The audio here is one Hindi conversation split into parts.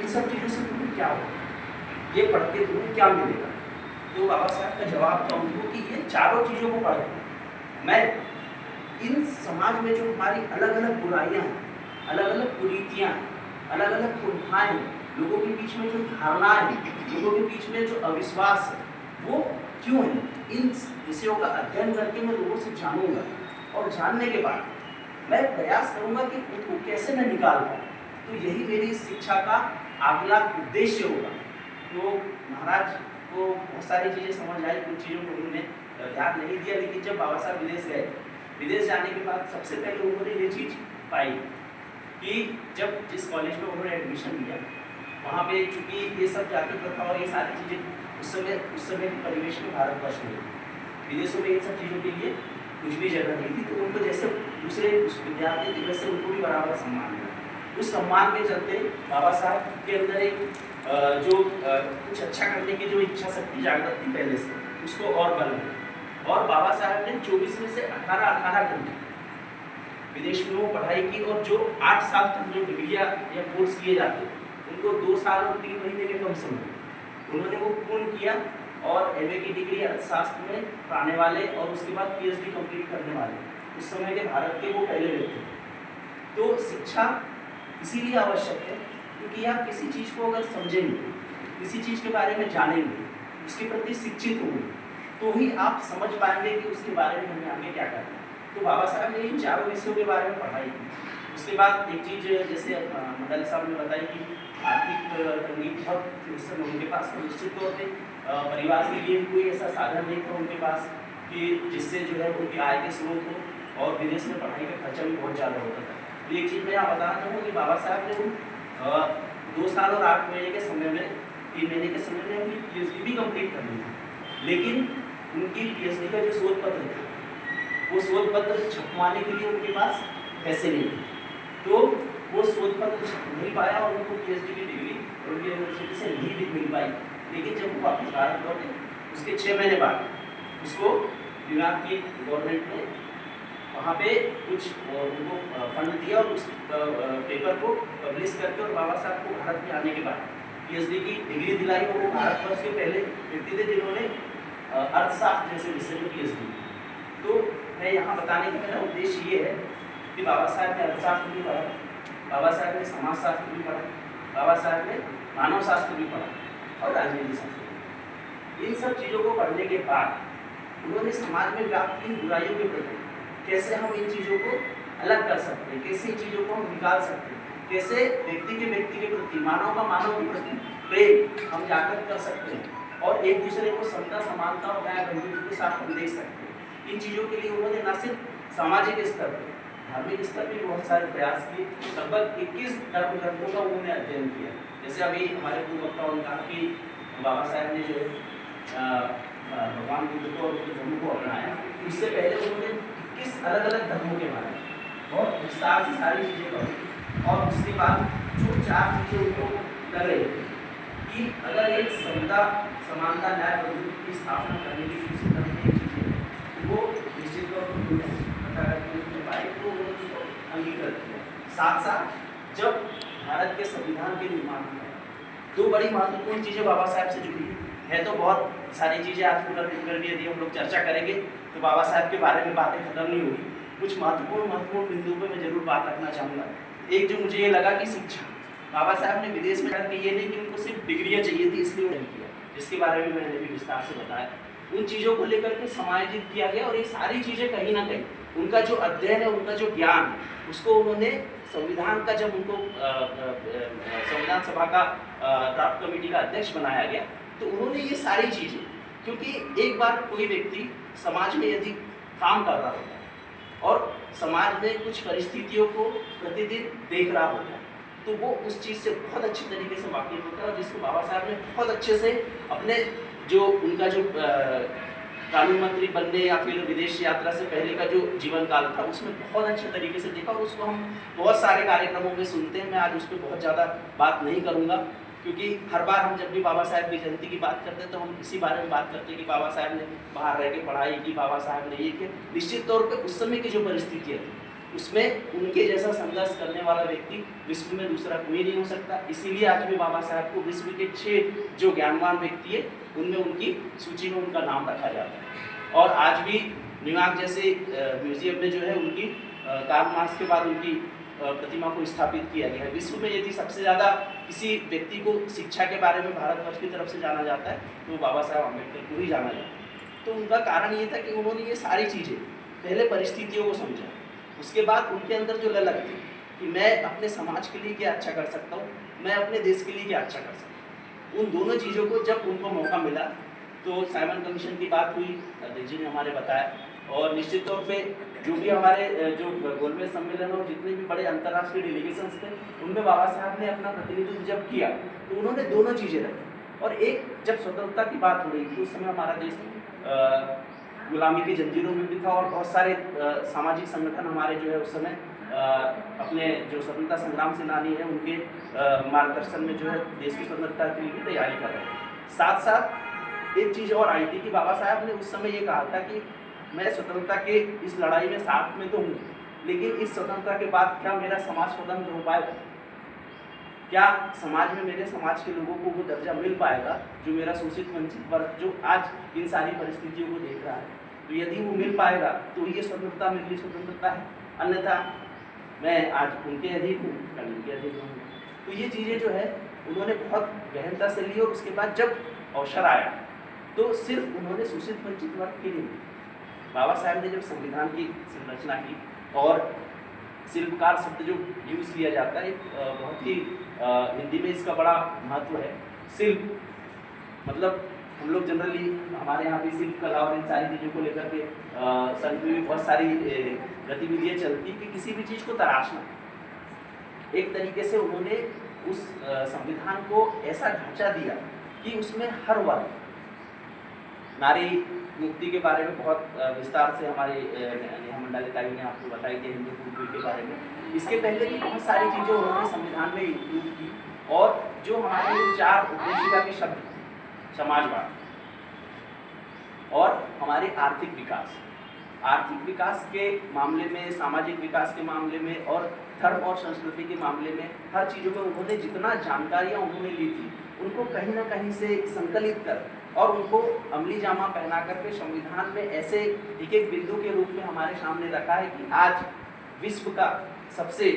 इन सब चीज़ों से तुम्हें क्या होगा, ये पढ़ के तुम्हें क्या मिलेगा। तो बाबा साहब का जवाब था उनको कि ये चारों चीज़ों को पढ़ के मैं इन समाज में जो हमारी अलग अलग बुराइयाँ हैं, अलग अलग कुरीतियाँ हैं, अलग अलग कुंठाएँ हैं, लोगों के बीच में जो धारणाएँ हैं, लोगों के बीच में जो अविश्वास है, वो क्यों है, इन विषयों का अध्ययन करके मैं लोगों से जानूंगा और जानने के बाद मैं प्रयास करूंगा कि उनको कैसे मैं निकाल पाऊँ। तो यही मेरी शिक्षा का अगला उद्देश्य होगा। तो महाराज को बहुत सारी चीज़ें समझ आई, कुछ चीज़ों को उन्होंने ध्यान नहीं दिया, लेकिन जब बाबा साहब विदेश गए, विदेश जाने के बाद सबसे पहले उन्होंने ये चीज़ पाई कि जब जिस कॉलेज में उन्होंने एडमिशन लिया, वहाँ पे चूँकि ये सब जाति प्रथा और ये सारी चीज़ें उस समय के परिवेश में भारतवर्ष में, विदेशों में इन सब चीज़ों के लिए कुछ भी जगह नहीं थी। तो उनको जैसे दूसरे विद्यार्थी थे वैसे उनको भी बराबर सम्मान मिला। उस सम्मान के चलते बाबा साहब के अंदर एक जो कुछ अच्छा करने की जो इच्छा शक्ति जागृत थी पहले से, उसको और बल मिला। और बाबा साहब ने 24 में से 18 घंटे विदेश में वो पढ़ाई की, और जो 8 साल तक जो डिग्रियाँ या कोर्स किए जाते उनको 2 साल और 3 महीने के कम समय उन्होंने वो पूर्ण किया। और एमए की डिग्री अर्थशास्त्र में पाने वाले और उसके बाद पीएचडी कंप्लीट करने वाले उस समय के भारत के वो पहले व्यक्ति थे। तो शिक्षा इसीलिए आवश्यक है क्योंकि आप किसी चीज़ को अगर समझेंगे, किसी चीज़ के बारे में जानेंगे, उसके प्रति शिक्षित होंगे, तो ही आप समझ पाएंगे कि उसके बारे में हमें आगे क्या करना है। तो बाबा साहब ने इन चारों विषयों के बारे में पढ़ाई की। उसके बाद एक चीज़ जैसे मंडल साहब ने बताई कि आर्थिक तंगी बहुत उस समय उनके पास, निश्चित तौर पर परिवार के लिए कोई ऐसा साधन नहीं था उनके पास कि जिससे जो है उनकी आय के स्रोत हो, और विदेश में पढ़ाई का खर्चा भी बहुत ज़्यादा होता था। तो एक चीज़ मैं यहाँ बताना चाहूँगा कि बाबा साहब ने 2 साल और 8 महीने के समय में, 3 महीने के समय में उनकी पीएचडी भी कंप्लीट कर ली थी, लेकिन उनकी पीएचडी का जो शोध पत्र था, वो शोध पत्र छपवाने के लिए उनके पास पैसे नहीं थे। तो वो शोध पत्र छप नहीं पाया और उनको पीएचडी की डिग्री उनकी यूनिवर्सिटी से नहीं मिल पाई। लेकिन जब वो वापस भारत लौटे, उसके 6 महीने बाद उसको न्यूयॉर्क की गवर्नमेंट ने वहाँ पे कुछ उनको फंड दिया और उस पेपर को पब्लिश करके, और बाबा साहब को भारत में आने के बाद पीएचडी की डिग्री दिलाई। और वो भारतवर्ष के पहले व्यक्ति थे जिन्होंने अर्थशास्त्र जैसे विषय में पीएचडी। तो मैं यहाँ बताने का मेरा उद्देश्य ये है कि बाबा साहब ने अर्थशास्त्र भी पढ़ा, बाबा साहब ने समाजशास्त्र भी पढ़ा, बाबा साहब ने मानव शास्त्र भी पढ़ा और राजनीति शास्त्र। इन सब चीज़ों को पढ़ने के बाद उन्होंने समाज में व्याप्त इन बुराइयों के प्रति कैसे हम इन चीज़ों को अलग कर सकते हैं, कैसे इन चीज़ों को हम निकाल सकते हैं, कैसे व्यक्ति के प्रति, मानव का मानव के प्रति प्रेम हम जागृत कर सकते हैं, और एक दूसरे को समता, समानता और न्याय बंधुत्व के साथ हम देख सकते हैं। इन चीज़ों के लिए उन्होंने न सिर्फ सामाजिक स्तर पर, धार्मिक स्तर पर बहुत सारे प्रयास किए। लगभग 21 धर्म ग्रंथों का उन्होंने अध्ययन किया। जैसे अभी हमारे पूर्व वक्ताओं ने कहा कि बाबा साहब ने जो भगवान बुद्ध को और उनके धर्म को अपनाया, उससे पहले उन्होंने 21 अलग अलग धर्मों के बारे में बहुत विस्तार से सारी चीज़ें पढ़ी। और उसके बाद जो 4 चीज़ें उनको लगे कि अगर एक समता, समानता, न्याय बंधुत्व की स्थापना करने की कोशिश करने की चीज़ें, वो निश्चित तौर पर तो उन्होंने उसको अंगीकृत किया। साथ साथ जब भारत के संविधान के निर्माण में 2 बड़ी महत्वपूर्ण चीज़ें बाबा साहब से जुड़ी है। तो बहुत सारी चीज़ें आज कर भी यदि हम लोग चर्चा करेंगे तो बाबा साहब के बारे में बातें खत्म नहीं होगी। कुछ महत्वपूर्ण बिंदुओं पर मैं जरूर बात रखना चाहूँगा। एक जो मुझे ये लगा कि शिक्षा, बाबा साहब ने विदेश में जाकर ये नहीं कि उनको सिर्फ डिग्रियाँ चाहिए थी इसलिए उन्होंने किया, जिसके बारे में मैंने भी विस्तार से बताया। उन चीज़ों को लेकर के समायोजित किया गया, और ये सारी चीज़ें कहीं ना कहीं उनका जो अध्ययन है, उनका जो ज्ञान, उसको उन्होंने संविधान का, जब उनको संविधान सभा का ड्राफ्ट कमेटी का अध्यक्ष बनाया गया, तो उन्होंने ये सारी चीज़ें, क्योंकि एक बार कोई व्यक्ति समाज में यदि काम कर रहा होता है और समाज में कुछ परिस्थितियों को प्रतिदिन देख रहा होता है, तो वो उस चीज़ से बहुत अच्छी तरीके से वाकिफ होता है, और जिसको बाबा साहब ने बहुत अच्छे से अपने जो उनका जो कानून मंत्री बनने या फिर विदेश यात्रा से पहले का जो जीवन काल था, उसमें बहुत अच्छे तरीके से देखा, और उसको हम बहुत सारे कार्यक्रमों में सुनते हैं। मैं आज उस पर बहुत ज़्यादा बात नहीं करूँगा, क्योंकि हर बार हम जब भी बाबा साहब की जयंती की बात करते हैं तो हम इसी बारे में बात करते हैं कि बाबा साहब ने बाहर रह के पढ़ाई की, बाबा साहब ने ये किया। निश्चित तौर पे उस समय की जो परिस्थितियाँ थी उसमें उनके जैसा संघर्ष करने वाला व्यक्ति विश्व में दूसरा कोई नहीं हो सकता। इसीलिए आज भी बाबा साहब को विश्व के 6 जो ज्ञानवान व्यक्ति है उनमें उनकी सूची में उनका नाम रखा जाता है। और आज भी न्यूयॉर्क जैसे म्यूजियम में जो है उनकी कार्ल मार्क्स के बाद उनकी प्रतिमा को स्थापित किया गया है। विश्व में यदि सबसे ज़्यादा किसी व्यक्ति को शिक्षा के बारे में भारतवर्ष की तरफ से जाना जाता है तो बाबा साहब अम्बेडकर को ही जाना जाता है। तो उनका कारण ये था कि उन्होंने ये सारी चीज़ें पहले परिस्थितियों को समझा, उसके बाद उनके अंदर जो ललक थी कि मैं अपने समाज के लिए क्या अच्छा कर सकता हूँ, मैं अपने देश के लिए क्या अच्छा कर सकता हूँ, उन दोनों चीज़ों को जब उनको मौका मिला तो साइमन कमीशन की बात हुई, अध्यक्ष जी ने हमारे बताया। और निश्चित तौर पे जो भी हमारे जो गोलमेज सम्मेलन और जितने भी बड़े अंतर्राष्ट्रीय डेलीगेशंस थे उनमें बाबा साहब ने अपना प्रतिनिधित्व जब किया तो उन्होंने दोनों चीज़ें रखी। और एक जब स्वतंत्रता की बात हो रही थी उस समय हमारा देश गुलामी की जंजीरों में भी था और बहुत सारे सामाजिक संगठन हमारे जो है उस समय अपने जो स्वतंत्रता संग्राम सेनानी है उनके मार्गदर्शन में जो है देश की स्वतंत्रता के लिए भी तैयारी कर रहे हैं। साथ साथ एक चीज़ और आई थी कि बाबा साहब ने उस समय ये कहा था कि मैं स्वतंत्रता के इस लड़ाई में साथ में तो हूँ, लेकिन इस स्वतंत्रता के बाद क्या मेरा समाज स्वतंत्र हो पाएगा, क्या समाज में मेरे समाज के लोगों को वो दर्जा मिल पाएगा जो मेरा शोषित वंचित वर्ग जो आज इन सारी परिस्थितियों को देख रहा है, तो यदि वो मिल पाएगा तो ये स्वतंत्रता मेरे लिए स्वतंत्रता है, अन्यथा मैं आज उनके अधीन हूँ, कल उनके अधीन हूँ। तो ये चीज़ें जो है उन्होंने बहुत गहनता से ली और उसके बाद जब अवसर आया तो सिर्फ उन्होंने शोषित वंचित वर्ग के लिए, बाबा साहब ने जब संविधान की संरचना की और शिल्पकार शब्द जो यूज किया जाता है बहुत ही हिंदी में इसका बड़ा महत्व है। शिल्प मतलब हम लोग जनरली हमारे यहाँ भी शिल्प कला और इन सारी चीज़ों को लेकर के संघ में भी बहुत सारी गतिविधियाँ चलती कि किसी भी चीज़ को तराशना। एक तरीके से उन्होंने उस संविधान को ऐसा ढांचा दिया कि उसमें हर वर्ग, नारी मुक्ति के बारे में बहुत विस्तार से हमारे नेहा मंडालिकाई ने आपको बताई थी हिंदू कुल के बारे में। इसके पहले भी बहुत सारी चीज़ें उन्होंने संविधान में इंक्लूड की और जो हमारे 4 उद्देशिका के शब्द, समाजवाद और हमारे आर्थिक विकास के मामले में, सामाजिक विकास के मामले में और धर्म और संस्कृति के मामले में हर चीज़ों में उन्होंने जितना जानकारियाँ उन्होंने ली थी उनको कहीं ना कहीं से संकलित कर और उनको अमली जामा पहना करके संविधान में ऐसे एक एक बिंदु के रूप में हमारे सामने रखा है कि आज विश्व का सबसे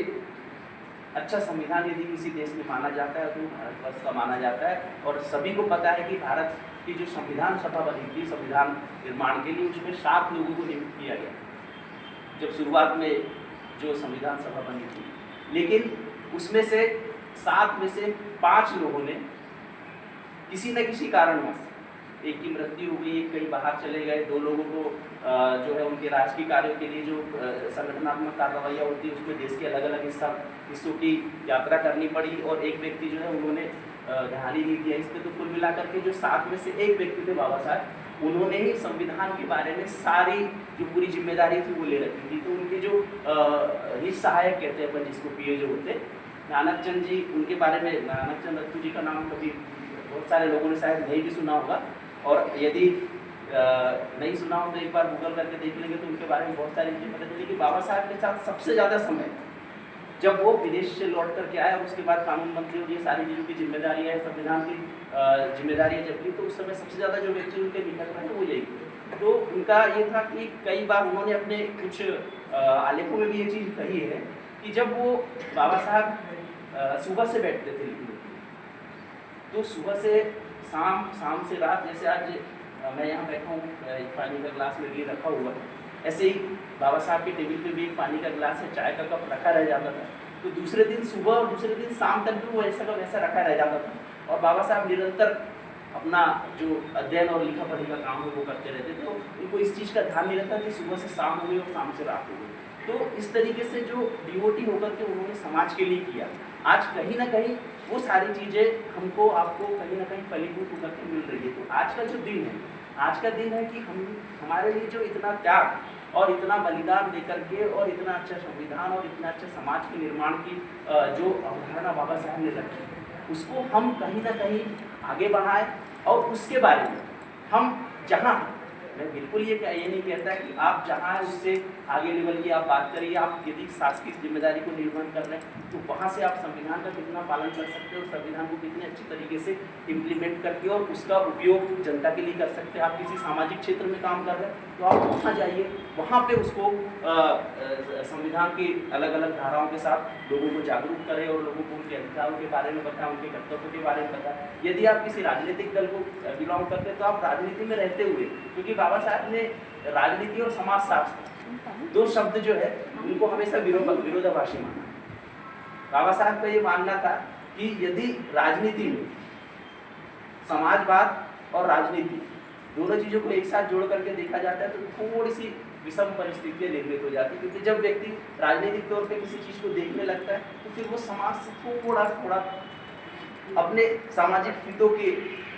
अच्छा संविधान यदि किसी देश में माना जाता है तो भारतवर्ष का माना जाता है। और सभी को पता है कि भारत की जो संविधान सभा बनी थी संविधान निर्माण के लिए, उसमें 7 लोगों को नियुक्त किया गया जब शुरुआत में जो संविधान सभा बनी थी, लेकिन उसमें से 7 में से 5 लोगों ने किसी न किसी कारणवश, एक की मृत्यु हो गई, एक कहीं बाहर चले गए, 2 लोगों को जो है उनके राजकीय कार्यों के लिए जो संगठनात्मक कार्रवाइयाँ होती है उसमें देश के अलग अलग हिस्सों की यात्रा करनी पड़ी और एक व्यक्ति जो है उन्होंने ध्यान ही नहीं दिया इस पर। तो कुल मिलाकर के जो 7 में से एक व्यक्ति थे बाबा साहब, उन्होंने ही संविधान के बारे में सारी जो पूरी जिम्मेदारी थी वो ले रखी थी। तो उनके जो निज सहायक कहते हैं अपन जिसको पीए जो होते, नानक चंद जी, उनके बारे में नानक चंद रत्तू जी का नाम कभी बहुत सारे लोगों ने शायद नहीं भी सुना होगा और यदि नहीं सुना हो तो एक बार गूगल करके देख लेंगे तो उनके बारे में बहुत सारी चीज़ें पता चली कि बाबा साहब के साथ सबसे ज़्यादा समय जब वो विदेश से लौट करके आया, उसके बाद कानून मंत्री और ये सारी चीज़ों की जिम्मेदारी है, संविधान की जिम्मेदारी जब ली, तो उस समय सबसे ज़्यादा जो व्यक्ति उनके निकट रहे वो यही थे। तो उनका ये था कि कई बार उन्होंने अपने कुछ आलेखों में भी ये चीज़ कही है कि जब वो बाबा साहब सुबह से बैठते थे लिखने, तो सुबह से शाम से रात, जैसे आज मैं यहाँ बैठा हूँ एक पानी का ग्लास मेरे लिए रखा हुआ है, ऐसे ही बाबा साहब के टेबल पे भी एक पानी का गिलास है, चाय का कप रखा रह जाता था। तो दूसरे दिन सुबह और दूसरे दिन शाम तक भी वो ऐसा का वैसा रखा रह जाता था और बाबा साहब निरंतर अपना जो अध्ययन और लिखा पढ़ी का काम है वो करते रहते थे। तो उनको इस चीज़ का ध्यान नहीं रहता कि सुबह से शाम हो गई और शाम से रात हो गई। तो इस तरीके से जो डिवोटी होकर के उन्होंने समाज के लिए किया, आज कहीं ना कहीं वो सारी चीज़ें हमको आपको कहीं ना कहीं फलीभूत होकर के मिल रही है। तो आज का जो दिन है, आज का दिन है कि हमारे लिए जो इतना त्याग और इतना बलिदान देकर के और इतना अच्छा संविधान और इतना अच्छा समाज के निर्माण की जो अवधारणा बाबा साहब ने रखी, उसको हम कहीं ना कहीं आगे बढ़ाएं और उसके बारे में हम जहाँ, मैं बिल्कुल ये नहीं कहता कि आप जहाँ है उससे आगे लेवल की आप बात करिए, आप यदि शासकीय जिम्मेदारी को निर्वहन कर रहे हैं तो वहाँ से आप संविधान का कितना पालन कर सकते हो, संविधान को कितने अच्छी तरीके से इम्प्लीमेंट करके और उसका उपयोग जनता के लिए कर सकते हैं। आप किसी सामाजिक क्षेत्र में काम कर रहे हैं तो आप वहाँ जाइए, वहाँ पे उसको संविधान की अलग अलग धाराओं के साथ लोगों को जागरूक करें और लोगों को उनके अधिकारों के बारे में बताएं, उनके कर्तव्यों के बारे में बताएं। यदि आप किसी राजनीतिक दल को बिलोंग करते हैं तो आप राजनीति में रहते हुए, क्योंकि बाबा साहब ने राजनीति और समाजशास्त्र दो शब्द जो है उनको हमेशा विरोधाभासी माना। बाबा साहब का ये मानना था कि यदि राजनीति में समाजवाद और राजनीति दोनों चीज़ों को एक साथ जोड़ करके देखा जाता है तो थोड़ी सी विषम परिस्थितियाँ निर्मित हो जाती है, क्योंकि जब व्यक्ति राजनीतिक तौर पे किसी चीज़ को देखने लगता है तो फिर वो समाज से थोड़ा थोड़ा अपने सामाजिक हितों के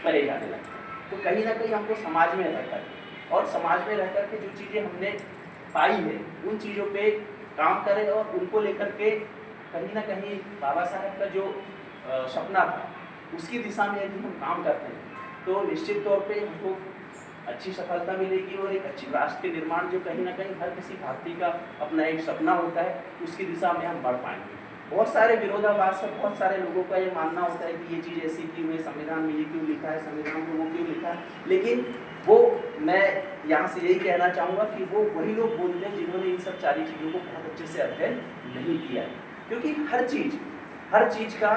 परे जाने लगता है। तो कहीं ना कहीं हमको समाज में रह कर और समाज में रह कर के जो चीज़ें हमने पाई है उन चीज़ों पे काम करें और उनको लेकर के कहीं ना कहीं बाबा साहब का जो सपना था उसकी दिशा में यदि हम काम करते हैं तो निश्चित तौर पे हमको अच्छी सफलता मिलेगी और एक अच्छी राष्ट्र के निर्माण जो कहीं ना कहीं हर किसी भारतीय का अपना एक सपना होता है उसकी दिशा में हम बढ़ पाएंगे। बहुत सारे विरोधाभास है, बहुत सारे लोगों का ये मानना होता है कि ये चीज़ ऐसी क्यों है, संविधान में ये क्यों लिखा है, संविधान में वो क्यों लिखा है, लेकिन वो मैं यहाँ से यही कहना चाहूँगा कि वो वही लोग बोलते हैं जिन्होंने इन सब सारी चीज़ों को बहुत अच्छे से अध्ययन नहीं किया है। क्योंकि हर चीज़ का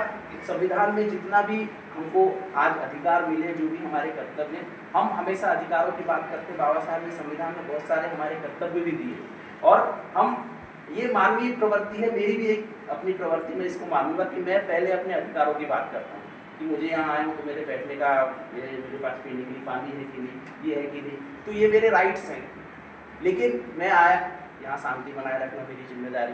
संविधान में जितना भी हमको आज अधिकार मिले, जो भी हमारे कर्तव्य, हम हमेशा अधिकारों की बात करते हैं। बाबा साहब ने संविधान में बहुत सारे हमारे कर्तव्य भी दिए और हम ये मानवीय प्रवृत्ति है, मेरी भी एक अपनी प्रवृत्ति में इसको मानूंगा कि मैं पहले अपने अधिकारों की बात करता हूँ कि मुझे यहाँ आया हूँ तो मेरे बैठने का, मेरे पास पीने के लिए पानी है कि नहीं, ये है कि नहीं, तो ये मेरे राइट्स हैं। लेकिन मैं आया, यहाँ शांति बनाए रखना मेरी जिम्मेदारी,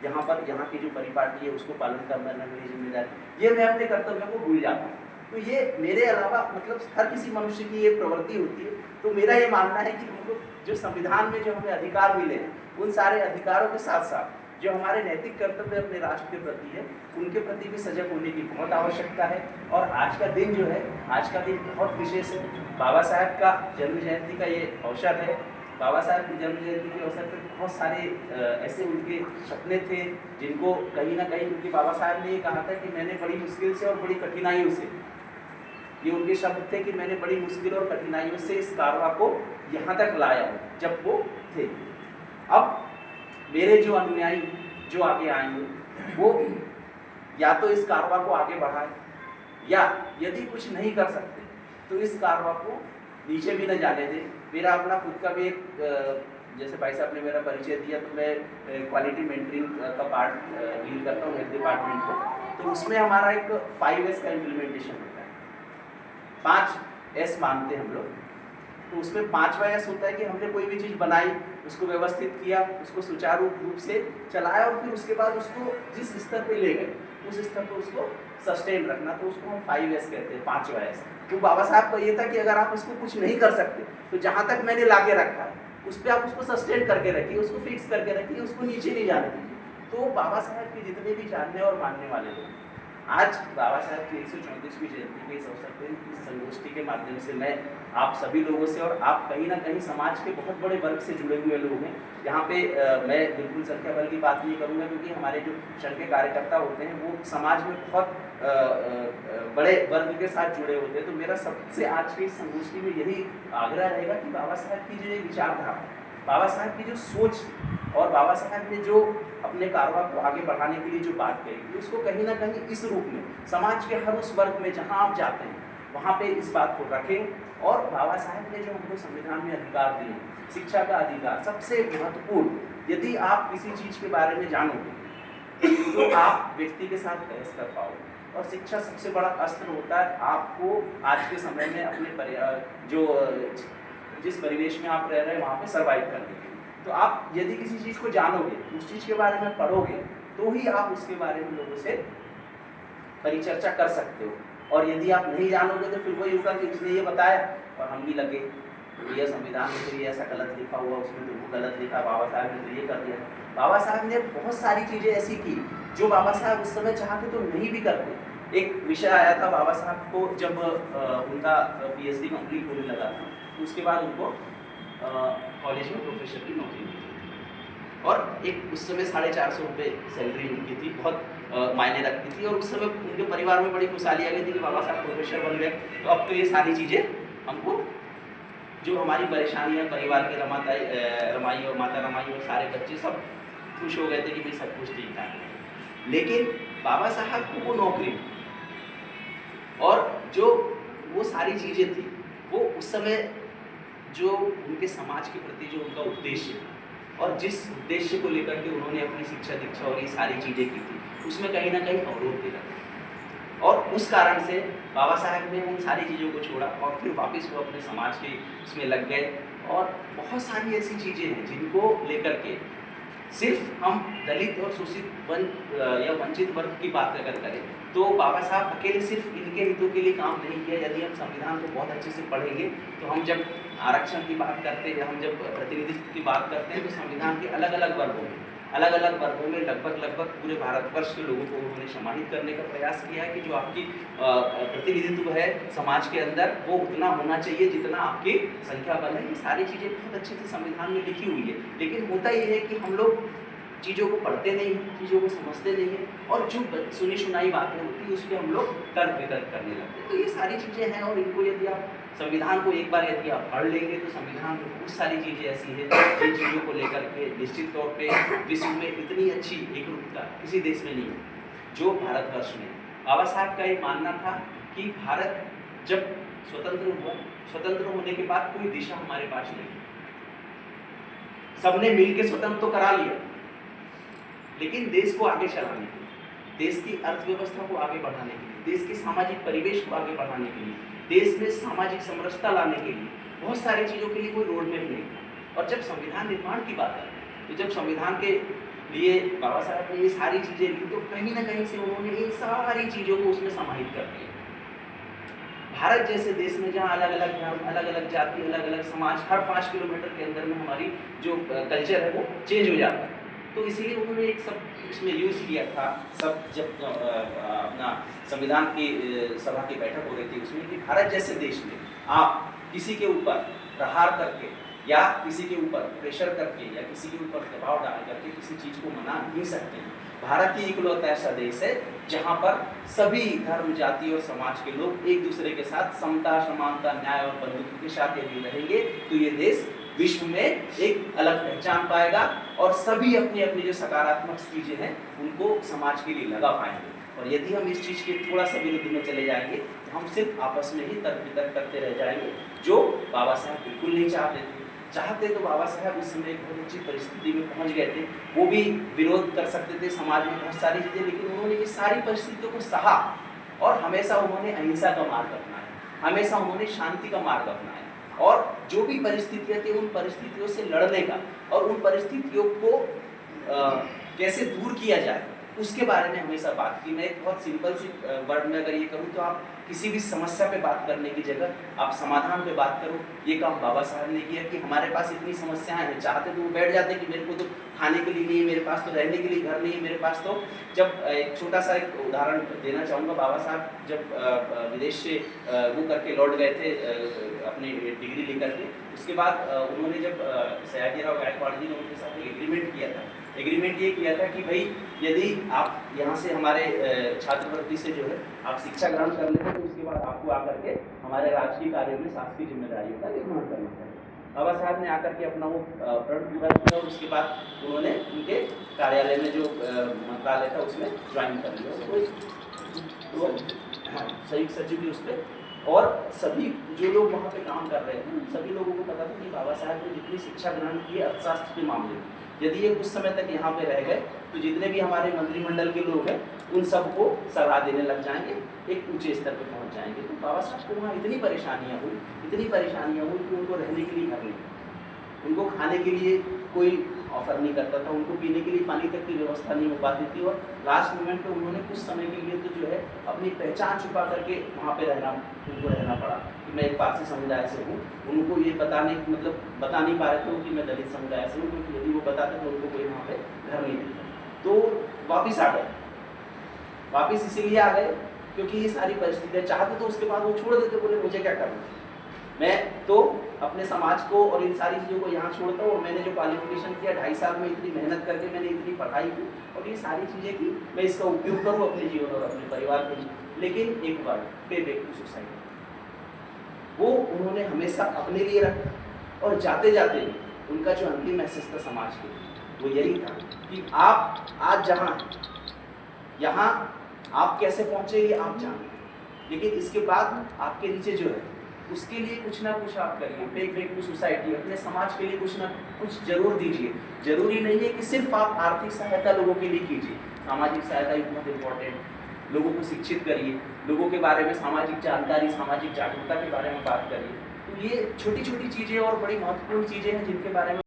यहाँ पर यहाँ की जो परिपाटी है उसको पालन करना मेरी जिम्मेदारी, ये मैं अपने कर्तव्यों को भूल जाता हूँ। तो ये मेरे अलावा मतलब हर किसी मनुष्य की ये प्रवृत्ति होती है। तो मेरा ये मानना है कि हमको जो संविधान में जो हमें अधिकार मिले हैं उन सारे अधिकारों के साथ साथ जो हमारे नैतिक कर्तव्य अपने राष्ट्र के प्रति है उनके प्रति भी सजग होने की बहुत आवश्यकता है। और आज का दिन जो है, आज का दिन बहुत विशेष है। बाबा साहब का जन्म जयंती का ये अवसर है। बाबा साहब की जन्म जयंती के अवसर पर बहुत सारे ऐसे उनके सपने थे जिनको कहीं ना कहीं, उनके बाबा साहब ने ये कहा था कि मैंने बड़ी मुश्किल से और बड़ी कठिनाइयों से, ये उनके शब्द थे कि मैंने बड़ी मुश्किल और कठिनाइयों से इस कारवा को यहाँ तक लाया हूँ जब वो थे। अब मेरे जो अनुयायी जो आगे आएंगे वो या तो इस कारवा को आगे बढ़ाए, या यदि कुछ नहीं कर सकते तो इस कारवा को नीचे भी न जाने दें। मेरा अपना खुद का भी एक, जैसे भाई साहब ने मेरा परिचय दिया, तो मैं क्वालिटी मेंटरिंग का पार्ट डील करता हूँ हेल्थ डिपार्टमेंट को। तो उसमें हमारा एक 5S का इम्प्लीमेंटेशन होता है, 5S मानते हैं हम लोग। तो उसमें 5वां S होता है कि हमने कोई भी चीज़ बनाई, उसको व्यवस्थित किया, उसको सुचारू रूप से चलाया और फिर उसके बाद उसको जिस स्तर पे ले गए उस स्तर पर उसको सस्टेन रखना, तो उसको हम 5S कहते हैं, 5वां S। तो बाबा साहब का ये था कि अगर आप इसको कुछ नहीं कर सकते तो जहाँ तक मैंने लाके रखा है उस पर आप उसको सस्टेन करके रखिए, उसको फिक्स करके रखिए, उसको नीचे नहीं जाने दीजिए। तो बाबा साहब के जितने भी जानने और मानने वाले लोग, आज बाबा साहब की 134वीं जयंती के इस अवसर पर इस संगोष्ठी के माध्यम से मैं आप सभी लोगों से, और आप कहीं ना कहीं समाज के बहुत बड़े वर्ग से जुड़े हुए लोग हैं, यहाँ पे मैं बिल्कुल संख्या बल की बात नहीं करूँगा क्योंकि हमारे जो संघ के कार्यकर्ता होते हैं वो समाज में बहुत बड़े वर्ग के साथ जुड़े होते हैं। तो मेरा सबसे आज की संगोष्ठी में यही आग्रह रहेगा कि बाबा साहब की जो विचारधारा, बाबा साहब की जो सोच और बाबा साहब ने जो अपने कारवा को आगे बढ़ाने के लिए जो बात कही, उसको कहीं ना कहीं इस रूप में समाज के हर उस वर्ग में जहाँ आप जाते हैं वहाँ पे इस बात को रखें। और बाबा साहब ने जो हमको संविधान में अधिकार दिए, शिक्षा का अधिकार सबसे महत्वपूर्ण, यदि आप किसी चीज़ के बारे में जानोगे तो आप व्यक्ति के साथ बहस कर पाओगे। और शिक्षा सबसे बड़ा अस्त्र होता है आपको आज के समय में अपने जिस परिवेश में आप रह रहे हैं वहाँ पे सर्वाइव करने के लिए। तो आप यदि किसी चीज़ को जानोगे, उस चीज़ के बारे में पढ़ोगे, तो ही आप उसके बारे में लोगों से परिचर्चा कर सकते हो। और यदि आप नहीं जानोगे तो फिर वही होगा कि उसने ये बताया और हम भी लगे तो ये संविधान में तो ये ऐसा गलत लिखा हुआ, उसमें तो वो गलत लिखा, बाबा साहब ने तो ये कर दिया। बाबा साहब ने बहुत सारी चीज़ें ऐसी की जो बाबा साहब उस समय चाहते तो नहीं भी करते। एक विषय आया था बाबा साहब को जब उनका PhD कंप्लीट होने लगा था, उसके बाद उनको कॉलेज में प्रोफेसर की नौकरी मिली। और एक उस समय 450 रुपये सैलरी उनकी थी, बहुत मायने रखती थी। और उस समय उनके परिवार में बड़ी खुशहाली आ गई थी कि बाबा साहब प्रोफेसर बन गए, तो अब तो ये सारी चीज़ें हमको, जो हमारी परेशानियाँ परिवार के रमाई और माता रमाई और सारे बच्चे सब खुश हो गए थे कि भाई सब कुछ ठीक ठाक है। लेकिन बाबा साहब को वो नौकरी और जो वो सारी चीज़ें थी, वो उस समय जो उनके समाज के प्रति जो उनका उद्देश्य था और जिस उद्देश्य को लेकर के उन्होंने अपनी शिक्षा दीक्षा और ये सारी चीज़ें की थी, उसमें कहीं ना कहीं अवरोध दे रहा था। और उस कारण से बाबा साहब ने उन सारी चीज़ों को छोड़ा और फिर वापस वो अपने समाज के उसमें लग गए। और बहुत सारी ऐसी चीज़ें हैं जिनको लेकर के सिर्फ हम दलित और शोषित या वंचित वर्ग की बात अगर करें तो बाबा साहब अकेले सिर्फ इनके हितों के लिए काम नहीं किया। यदि हम संविधान को बहुत अच्छे से पढ़ेंगे तो हम जब आरक्षण की बात करते हैं, हम जब प्रतिनिधित्व की बात करते हैं, तो संविधान के अलग अलग वर्गों में लगभग पूरे भारतवर्ष के लोगों को उन्होंने समाहित करने का प्रयास किया है कि जो आपकी प्रतिनिधित्व है समाज के अंदर वो उतना होना चाहिए जितना आपकी संख्या बल है। ये सारी चीज़ें बहुत अच्छे से संविधान में लिखी हुई है, लेकिन होता ये है कि हम लोग चीज़ों को पढ़ते नहीं हैं, चीज़ों को समझते नहीं हैं, और जो सुनी सुनाई बातें होती है उस पर हम लोग तर्क वितर्क करने लगते हैं। तो ये सारी चीज़ें हैं, और इनको यदि आप संविधान को एक बार यदि आप पढ़ लेंगे तो संविधान में बहुत सारी चीज़ें ऐसी हैं जिन चीज़ों को लेकर के निश्चित तौर पे विश्व में इतनी अच्छी एकरूपता किसी देश में नहीं है जो भारतवर्ष में। बाबा साहब का ये मानना था कि भारत जब स्वतंत्र हुआ, स्वतंत्र होने के बाद कोई दिशा हमारे पास नहीं, सबने मिलकर स्वतंत्र तो करा लिया, लेकिन देश को आगे चलाने के लिए, देश की अर्थव्यवस्था को आगे बढ़ाने के लिए, देश के सामाजिक परिवेश को आगे बढ़ाने के लिए, देश में सामाजिक समरसता लाने के लिए बहुत सारी चीज़ों के लिए कोई रोड मैप नहीं था। और जब संविधान निर्माण की बात है तो जब संविधान के लिए बाबा साहब ने ये सारी चीज़ें ली तो कहीं ना कहीं से उन्होंने इन सारी चीज़ों को उसमें समाहित कर दिया। भारत जैसे देश में जहाँ अलग अलग धर्म, अलग अलग जाति, अलग अलग समाज, हर 5 किलोमीटर के अंदर में हमारी जो कल्चर है वो चेंज हो जाता है, तो इसीलिए उन्होंने एक सब इसमें यूज़ किया था। सब जब अपना संविधान की सभा की बैठक हो रही थी उसमें कि भारत जैसे देश में आप किसी के ऊपर प्रहार करके या किसी के ऊपर प्रेशर करके या किसी के ऊपर दबाव डाल करके किसी चीज़ को मना नहीं सकते हैं। भारत ही इकलौता ऐसा देश है जहाँ पर सभी धर्म, जाति और समाज के लोग एक दूसरे के साथ समता, समानता, न्याय और बंधुत्व के साथ यदि रहेंगे तो ये देश विश्व में एक अलग पहचान पाएगा और सभी अपनी अपनी जो सकारात्मक चीज़ें हैं उनको समाज के लिए लगा पाएंगे। और यदि हम इस चीज़ के थोड़ा सा विरुद्ध में चले जाएंगे तो हम सिर्फ आपस में ही तर्क वितर्क करते रह जाएंगे, जो बाबा साहब बिल्कुल नहीं चाहते तो बाबा साहब उस समय एक बहुत अच्छी परिस्थिति में पहुंच गए थे। वो भी विरोध कर सकते थे समाज में बहुत सारी चीज़ें, लेकिन उन्होंने ये सारी परिस्थितियों को सहा और हमेशा उन्होंने अहिंसा का मार्ग अपनाया, हमेशा उन्होंने शांति का मार्ग अपनाया और जो भी परिस्थितियाँ थी उन परिस्थितियों से लड़ने का और उन परिस्थितियों को कैसे दूर किया जाए उसके बारे में हमेशा बात की। मैं एक बहुत सिंपल सी वर्ड में अगर ये करूँ तो आप किसी भी समस्या पे बात करने की जगह आप समाधान पे बात करो, ये काम बाबा साहब ने किया कि हमारे पास इतनी समस्याएं हैं, चाहते तो वो बैठ जाते कि मेरे को तो खाने के लिए नहीं है, मेरे पास तो रहने के लिए घर नहीं है, मेरे पास तो जब एक छोटा सा एक उदाहरण देना चाहूँगा। बाबा साहब जब विदेश से वो करके लौट गए थे अपनी डिग्री लेकर के, उसके बाद उन्होंने जब सयाजीराव गायकवाड़ जी ने उनके साथ एक एग्रीमेंट किया था। एग्रीमेंट ये किया था कि भाई यदि आप यहाँ से हमारे छात्रवृत्ति से जो है आप शिक्षा ग्रहण कर लेते तो उसके बाद आपको आकर के हमारे राजकीय कार्यों में शासकीय जिम्मेदारियों का निर्वहन करना चाहिए। बाबा साहब ने आकर के अपना वो प्रण पूरा किया और उसके बाद उन्होंने उनके कार्यालय में जो मंत्रालय था उसमें ज्वाइन कर लिया, तो संयुक्त सचिव भी उस पर। और सभी जो लोग वहाँ पे काम कर रहे थे सभी लोगों को पता था कि बाबा साहब ने जितनी शिक्षा ग्रहण की है अर्थशास्त्र के मामले में, यदि ये कुछ समय तक यहाँ पे रह गए तो जितने भी हमारे मंत्रिमंडल के लोग हैं उन सबको सलाह देने लग जाएंगे, एक ऊंचे स्तर पर पहुँच जाएंगे। तो बाबा साहब को वहाँ इतनी परेशानियाँ हुई कि उनको रहने के लिए घर नहीं, उनको खाने के लिए कोई ऑफर नहीं करता था, उनको पीने के लिए पानी तक की व्यवस्था नहीं हो पाती थी। और लास्ट मोमेंट पे उन्होंने कुछ समय के लिए तो जो है अपनी पहचान छुपा करके वहाँ पे रहना पड़ा कि मैं एक पारसी समुदाय से हूँ। उनको ये बता नहीं पा रहे थे कि मैं दलित समुदाय से हूँ, क्योंकि यदि वो बताते तो उनको कोई वहाँ पे घर नहीं मिलता। तो वापिस आ गए, वापिस इसीलिए आ गए क्योंकि ये सारी परिस्थितियाँ चाहते तो उसके बाद वो छोड़ देते, बोले मुझे क्या करना। मैं तो अपने समाज को और इन सारी चीज़ों को यहाँ छोड़ता हूँ, और मैंने जो क्वालिफिकेशन किया 2.5 साल में, इतनी मेहनत करके मैंने इतनी पढ़ाई की और ये सारी चीज़ें की, मैं इसका उपयोग करूँ अपने जीवन और अपने परिवार के लिए। लेकिन एक बार पे बैक टू सोसाइटी, वो उन्होंने हमेशा अपने लिए रखा, और जाते जाते उनका जो अंतिम मैसेज था समाज के, वो यही था कि आप आज जहाँ यहाँ आप कैसे पहुँचे ये आप जानते हैं, लेकिन इसके बाद आपके नीचे जो है उसके लिए कुछ ना कुछ आप करिए। पे बैक टू सोसाइटी, अपने समाज के लिए कुछ ना कुछ जरूर दीजिए। जरूरी नहीं है कि सिर्फ आप आर्थिक सहायता लोगों के लिए कीजिए, सामाजिक सहायता भी बहुत इंपॉर्टेंट। लोगों को शिक्षित करिए, लोगों के बारे में सामाजिक जानकारी, सामाजिक जागरूकता के बारे में बात करिए। तो ये छोटी छोटी चीज़ें और बड़ी महत्वपूर्ण चीज़ें हैं जिनके बारे में